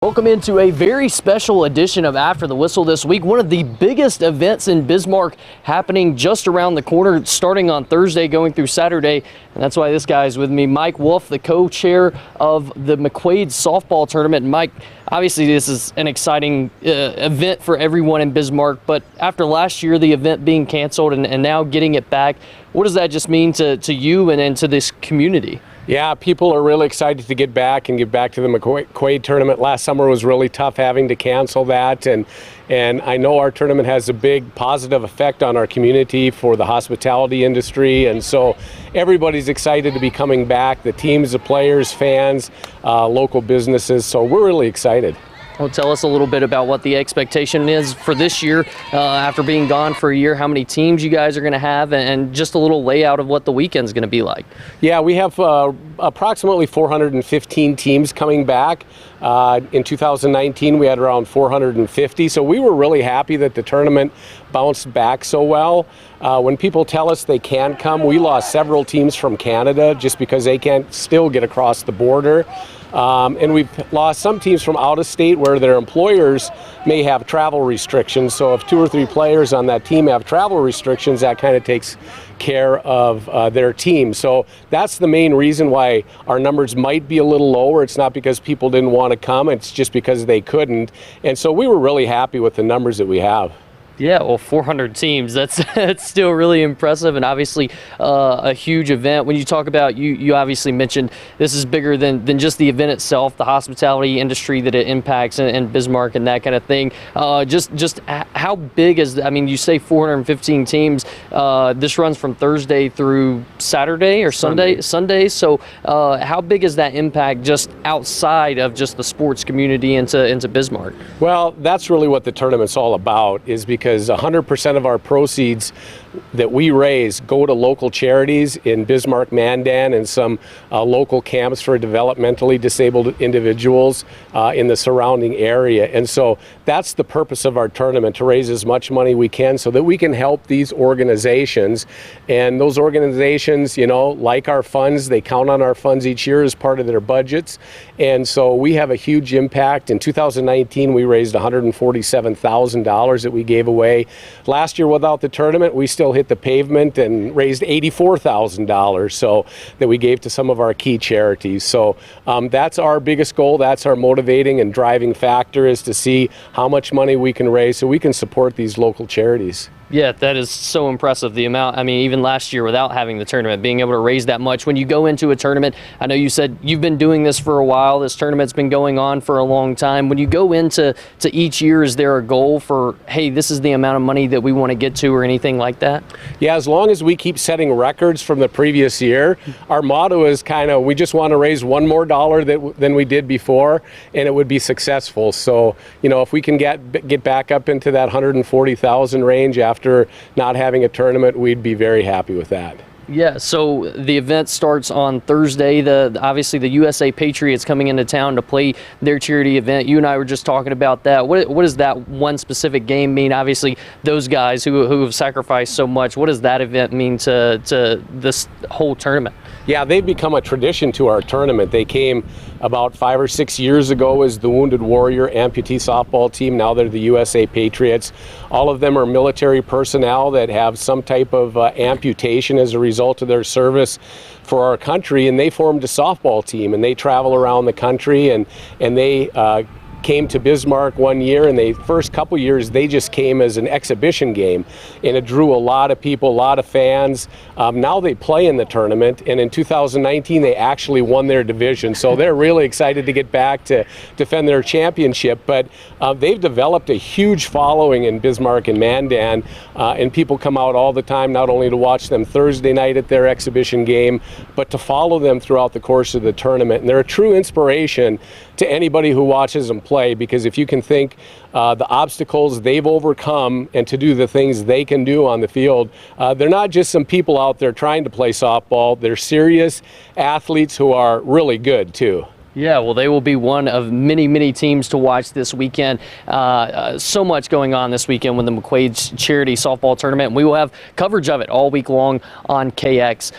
Welcome into a very special edition of After the Whistle this week. One of the biggest events in Bismarck happening just around the corner, starting on Thursday, going through Saturday. And that's why this guy is with me, Mike Wolf, the co-chair of the MacQuades softball tournament. And Mike, obviously this is an exciting event for everyone in Bismarck, but after last year, the event being canceled and now getting it back, what does that just mean to you and to this community? Yeah, people are really excited to get back to the MacQuades tournament. Last summer was really tough having to cancel that, and I know our tournament has a big positive effect on our community for the hospitality industry, and so everybody's excited to be coming back, the teams, the players, fans, local businesses, so we're really excited. Well, tell us a little bit about what the expectation is for this year after being gone for a year, how many teams you guys are going to have, and just a little layout of what the weekend's going to be like. Yeah, we have approximately 415 teams coming back. In 2019, we had around 450, so we were really happy that the tournament bounced back so well. When people tell us they can't come, we lost several teams from Canada just because they can't still get across the border. And we've lost some teams from out of state where their employers may have travel restrictions. So if 2 or 3 players on that team have travel restrictions, that kind of takes care of their team. So that's the main reason why our numbers might be a little lower. It's not because people didn't want to come, it's just because they couldn't. And so we were really happy with the numbers that we have. Yeah, well, 400 teams, that's still really impressive, and obviously a huge event. When you talk about, you obviously mentioned this is bigger than just the event itself, the hospitality industry that it impacts and Bismarck and that kind of thing. Just how big is, I mean, you say 415 teams. This runs from Thursday through Saturday or Sunday. So how big is that impact just outside of just the sports community into Bismarck? Well, that's really what the tournament's all about, is because 100% of our proceeds that we raise go to local charities in Bismarck, Mandan, and some local camps for developmentally disabled individuals in the surrounding area. And so that's the purpose of our tournament, to raise as much money we can so that we can help these organizations. And those organizations, you know, like our funds, they count on our funds each year as part of their budgets. And so we have a huge impact. In 2019, we raised $147,000 that we gave away. Last year, without the tournament, we still hit the pavement and raised $84,000 so that we gave to some of our key charities. So that's our biggest goal. That's our motivating and driving factor, is to see how much money we can raise so we can support these local charities. Yeah, that is so impressive, the amount. I mean, even last year without having the tournament, being able to raise that much. When you go into a tournament, I know you said you've been doing this for a while. This tournament's been going on for a long time. When you go into each year, is there a goal for, hey, this is the amount of money that we want to get to, or anything like that? Yeah, as long as we keep setting records from the previous year, our motto is kind of, we just want to raise one more dollar than we did before, and it would be successful. So, you know, if we can get back up into that 140,000 range after not having a tournament, we'd be very happy with that. Yeah, so the event starts on Thursday. Obviously the USA Patriots coming into town to play their charity event. You and I were just talking about that. What does that one specific game mean? Obviously those guys who have sacrificed so much, what does that event mean to this whole tournament? Yeah, they've become a tradition to our tournament. They came about 5 or 6 years ago as the Wounded Warrior amputee softball team. Now they're the USA Patriots. All of them are military personnel that have some type of amputation as a result of their service for our country, and they formed a softball team, and they travel around the country, and they came to Bismarck one year, and the first couple years they just came as an exhibition game, and it drew a lot of people, a lot of fans. Now they play in the tournament, and in 2019 they actually won their division, so they're really excited to get back to defend their championship. But they've developed a huge following in Bismarck and Mandan, and people come out all the time, not only to watch them Thursday night at their exhibition game, but to follow them throughout the course of the tournament. And they're a true inspiration to anybody who watches them play, because if you can think the obstacles they've overcome and to do the things they can do on the field, they're not just some people out there trying to play softball. They're serious athletes who are really good too. Yeah, well, they will be one of many, many teams to watch this weekend. So much going on this weekend with the MacQuades Charity Softball Tournament, and we will have coverage of it all week long on KX.